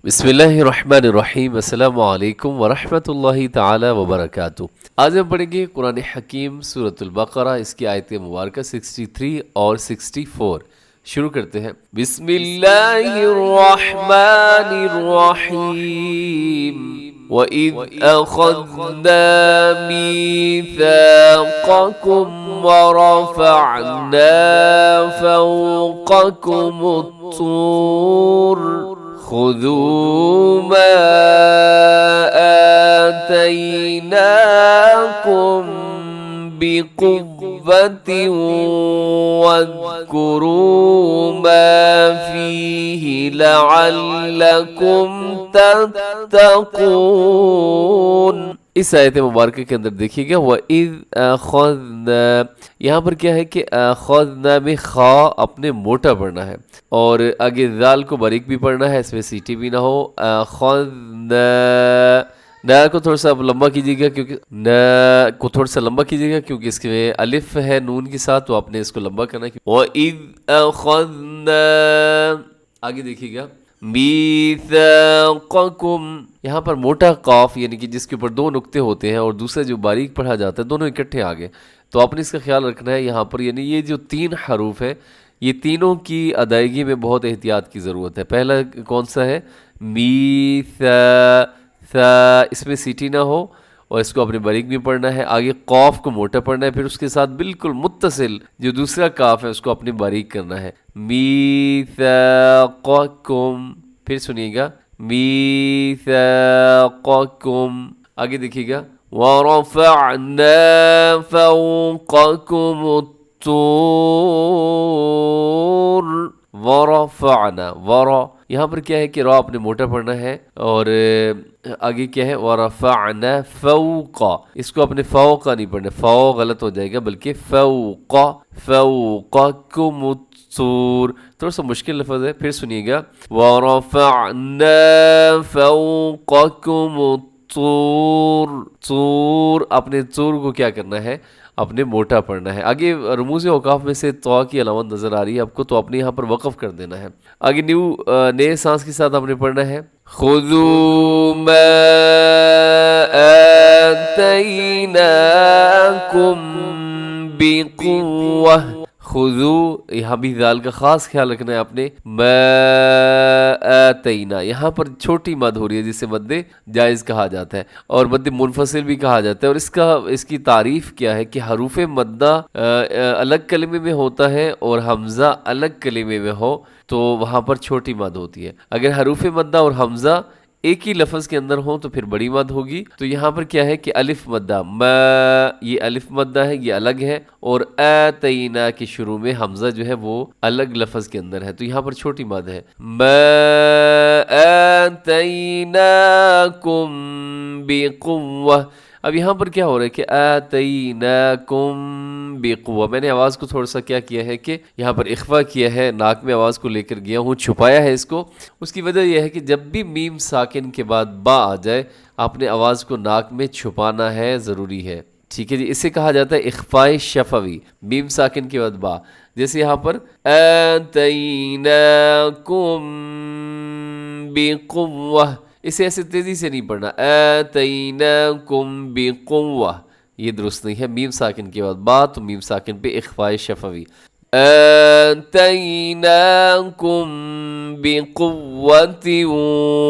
بسم اللہ الرحمن الرحیم، السلام علیکم ورحمۃ اللہ تعالی وبرکاتہ۔ آج ہم پڑھیں گے قرآن حکیم سورۃ البقرہ، اس کی آیت مبارکہ 63 اور 64۔ شروع کرتے ہیں۔ بسم اللہ الرحمن الرحیم۔ وَإِذْ أَخَذْنَا مِيثَاقَكُمْ وَرَفَعْنَا فَوْقَكُمُ الطُّورَ خذوا ما آتيناكم بقوة واذكروا ما فيه لعلكم تتقون۔ اس آیت مبارکہ کے اندر دیکھیے گا وَإِذْ أَخَذْنَا، یہاں پر کیا ہے کہ أَخَذْنَا میں خا اپنے موٹا پڑھنا ہے اور آگے ذال کو باریک بھی پڑھنا ہے، اس میں سیٹی بھی نہ ہو۔ أَخَذْنَا، نا کو تھوڑا سا لمبا کیجیے گا، کیونکہ نا کو تھوڑا سا لمبا کیجیے گا کیونکہ اس کے الف ہے نون کے ساتھ، تو آپ نے اس کو لمبا کرنا ہے۔ وَإِذْ أَخَذْنَا، آگے دیکھیے گا میثاقکم، یہاں پر موٹا قاف یعنی کہ جس کے اوپر دو نقطے ہوتے ہیں اور دوسرا جو باریک پڑھا جاتا ہے، دونوں اکٹھے آگے، تو آپ نے اس کا خیال رکھنا ہے یہاں پر، یعنی یہ جو تین حروف ہے یہ تینوں کی ادائیگی میں بہت احتیاط کی ضرورت ہے۔ پہلا کون سا ہے؟ میثا، ثا، اس میں سیٹی نہ ہو اور اس کو اپنے باریک بھی پڑھنا ہے۔ آگے قاف کو موٹا پڑھنا ہے، پھر اس کے ساتھ بالکل متصل جو دوسرا کاف ہے اس کو اپنے باریک کرنا ہے۔ میثاقکم، پھر سنیے گا میثاقکم، آگے دیکھیے گا وَرَفَعْنَا فَوْقَكُمُ الطُّورَ وَرَفَعْنَا، یہاں پر کیا ہے کہ را اپنے موٹا پڑھنا ہے اور آگے کیا ہے وَرَفَعْنَا فَوْقَ، اس کو اپنے فوقا نہیں پڑھنا، فو غلط ہو جائے گا بلکہ فَوْقَكُمُ الطُّورَ، تھوڑا سا مشکل لفظ ہے، پھر سنیے گا وَرَفَعْنَا فَوْقَكُمُ الطُّورَ، طور، اپنے طور کو کیا کرنا ہے؟ اپنے موٹا پڑھنا ہے۔ آگے رموز اوقاف میں سے طا کی علامت نظر آ رہی ہے آپ کو، تو آپ نے یہاں پر وقف کر دینا ہے۔ آگے نئے سانس کے ساتھ آپ نے پڑھنا ہے خذوا ما آتیناکم بقوہ، خذو، یہاں بھی ذال کا خاص خیال رکھنا ہے آپ نے۔ ما آتینا، یہاں پر چھوٹی مد ہو رہی ہے جسے مد جائز کہا جاتا ہے اور مد منفصل بھی کہا جاتا ہے، اور اس کی تعریف کیا ہے کہ حروف مدہ الگ کلمے میں ہوتا ہے اور حمزہ الگ کلمے میں ہو تو وہاں پر چھوٹی مد ہوتی ہے۔ اگر حروف مدہ اور حمزہ ایک ہی لفظ کے اندر ہوں تو پھر بڑی مد ہوگی۔ تو یہاں پر کیا ہے کہ الف مدہ، ما، یہ الف مدہ ہے، یہ الگ ہے، اور آتینا کے شروع میں حمزہ جو ہے وہ الگ لفظ کے اندر ہے، تو یہاں پر چھوٹی مد ہے۔ ما آتیناکم بقوہ، اب یہاں پر کیا ہو رہا ہے کہ آتیناکم بقوہ، میں نے آواز کو تھوڑا سا کیا ہے کہ یہاں پر اخفا کیا ہے، ناک میں آواز کو لے کر گیا ہوں، چھپایا ہے اس کو۔ اس کی وجہ یہ ہے کہ جب بھی میم ساکن کے بعد با آ جائے آپ نے آواز کو ناک میں چھپانا ہے، ضروری ہے، ٹھیک ہے جی۔ اسے کہا جاتا ہے اخفاء شفوی، میم ساکن کے بعد با، جیسے یہاں پر آتیناکم بقوہ، اسے ایسے تیزی سے نہیں پڑھنا، آتیناکم بقوہ، یہ درست نہیں ہے، میم ساکن کے بعد با تو میم ساکن پہ اخفاء شفوی۔ آتیناکم بقوۃ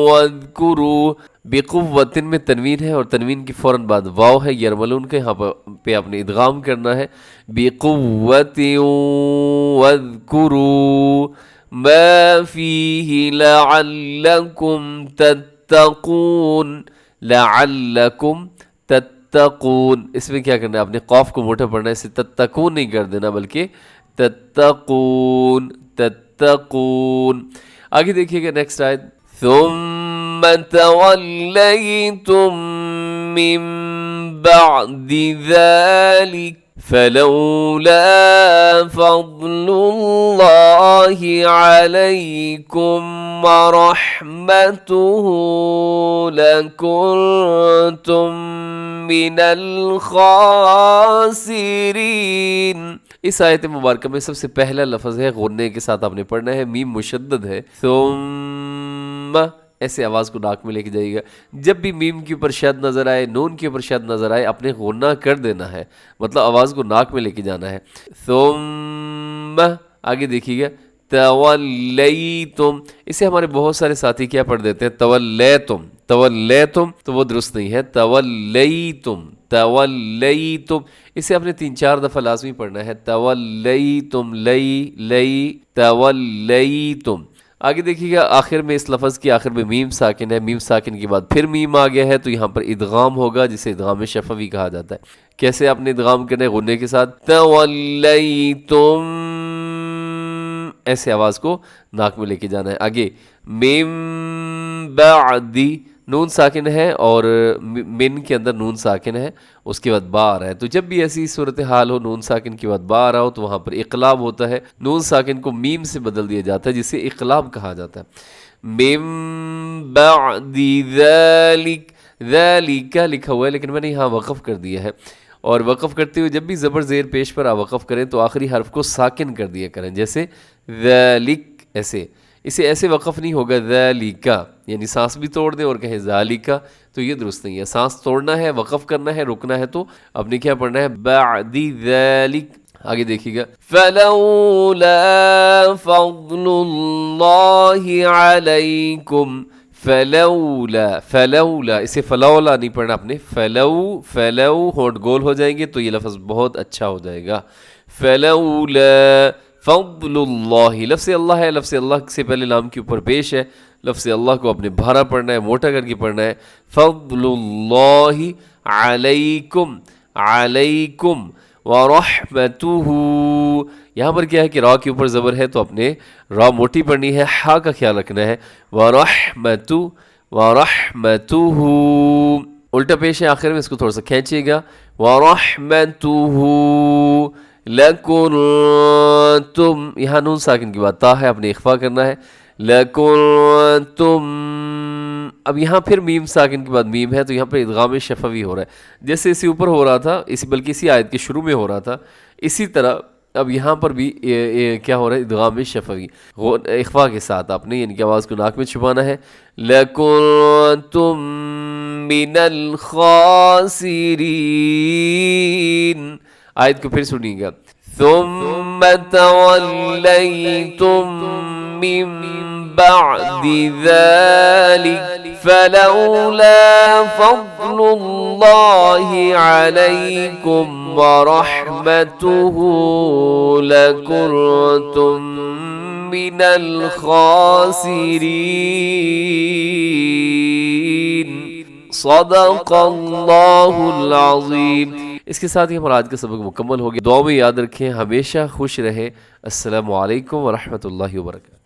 واذکروا، بقوۃ میں تنوین ہے اور تنوین کی فوراً بعد واو ہے، یرملون کا، یہاں پہ آپ نے ادغام کرنا ہے، بقوۃ واذکروا ما فیہ لعلکم تتقون، لعلکم تتقون، اس میں کیا کرنا ہے آپ نے قاف کو موٹا پڑھنا ہے، اسے تتقون نہیں کر دینا بلکہ تتقون، تتقون۔ آگے دیکھیے گا نیکسٹ آیت، ثم تولیتم من بعد ذلك فلولا فضل اللہ علیکم ورحمته لکنتم من الخاسرین۔ اس آیت مبارکہ میں سب سے پہلا لفظ ہے غنّے کے ساتھ آپ نے پڑھنا ہے، میم مشدد ہے، ثم، ایسے آواز کو ناک میں لے کے جائیے گا. جب بھی میم کے اوپر شد نظر آئے، نون کے اوپر شد نظر آئے، اپنے غنہ کر دینا ہے، مطلب آواز کو ناک میں لے کے جانا ہے. ثم آگے دیکھیے گا تولیتم، اسے ہمارے بہت سارے ساتھی کیا پڑھ دیتے ہیں تولیتم، تولیتم، تو وہ درست نہیں ہے، تولیتم، تولیتم. اسے آپ نے 3-4 دفعہ لازمی پڑھنا ہے، تولیتم، لئی لئی تولیتم. آگے دیکھیے گا آخر میں اس لفظ کی آخر میں میم ساکن ہے، میم ساکن کے بعد پھر میم آ گیا ہے تو یہاں پر ادغام ہوگا جسے ادغام شفوی کہا جاتا ہے. کیسے آپ نے ادغام کرنا ہے؟ غنے کے ساتھ تولیتم، ایسے آواز کو ناک میں لے کے جانا ہے. آگے میم بعدی، نون ساکن ہے اور من کے اندر نون ساکن ہے، اس کے بعد با آ رہا ہے. تو جب بھی ایسی صورتحال ہو نون ساکن کے بعد با آ رہا ہو تو وہاں پر اقلاب ہوتا ہے، نون ساکن کو میم سے بدل دیا جاتا ہے جسے اقلاب کہا جاتا ہے. میم بعد ذالک، ذالک لکھا ہوا ہے لیکن میں نے یہاں وقف کر دیا ہے، اور وقف کرتے ہوئے جب بھی زبر زیر پیش پر وقف کریں تو آخری حرف کو ساکن کر دیا کریں، جیسے ذالک، ایسے. اسے ایسے وقف نہیں ہوگا ذالکا، یعنی سانس بھی توڑ دیں اور کہیں ذالکا، تو یہ درست نہیں ہے. سانس توڑنا ہے، وقف کرنا ہے، رکنا ہے تو اب نے کیا پڑھنا ہے بعدی ذالک. آگے دیکھیے گا فلولا فضل اللہ علیکم، فلولا، فلولا، اسے فلولا نہیں پڑھنا آپ نے، فلو، فلو ہونٹ گول ہو جائیں گے تو یہ لفظ بہت اچھا ہو جائے گا. فلولا فضل اللہ، لفظ اللہ ہے، لفظ اللہ سے پہلے لام کے اوپر پیش ہے، لفظ اللہ کو اپنے بھارا پڑھنا ہے، موٹا کر کے پڑھنا ہے. فضل اللہ علیکم، علیکم ورحمتہ، یہاں پر کیا ہے کہ را کے اوپر زبر ہے تو اپنے را موٹی پڑھنی ہے، ہا کا خیال رکھنا ہے. ورحمتہ، ورحمتہ الٹا پیش ہے آخر میں، اس کو تھوڑا سا کھینچیے گا. ورحمتہ لکنتم، یہاں نون ساکن کے بعد تا ہے، اپنے اخفا کرنا ہے. لکنتم، اب یہاں پھر میم ساکن کے بعد میم ہے تو یہاں پہ ادغام شفوی ہو رہا ہے، جیسے اسی اوپر ہو رہا تھا، بلکہ اسی آیت کے شروع میں ہو رہا تھا، اسی طرح اب یہاں پر بھی کیا ہو رہا ہے ادغام شفوی اخفا کے ساتھ آپ نے، یعنی کہ آواز کو ناک میں چھپانا ہے. لکنتم من الخاسرین، آیت کو پھر سنیے گا. ثم تولیتم من بعد ذلك فلولا فضل اللہ علیکم ورحمتہ لکنتم من الخاسرین. صدق اللہ العظیم. اس کے ساتھ ہی ہمارا آج کا سبق مکمل ہو گیا. دعا میں یاد رکھیں، ہمیشہ خوش رہیں. السلام علیکم ورحمۃ اللہ وبرکاتہ.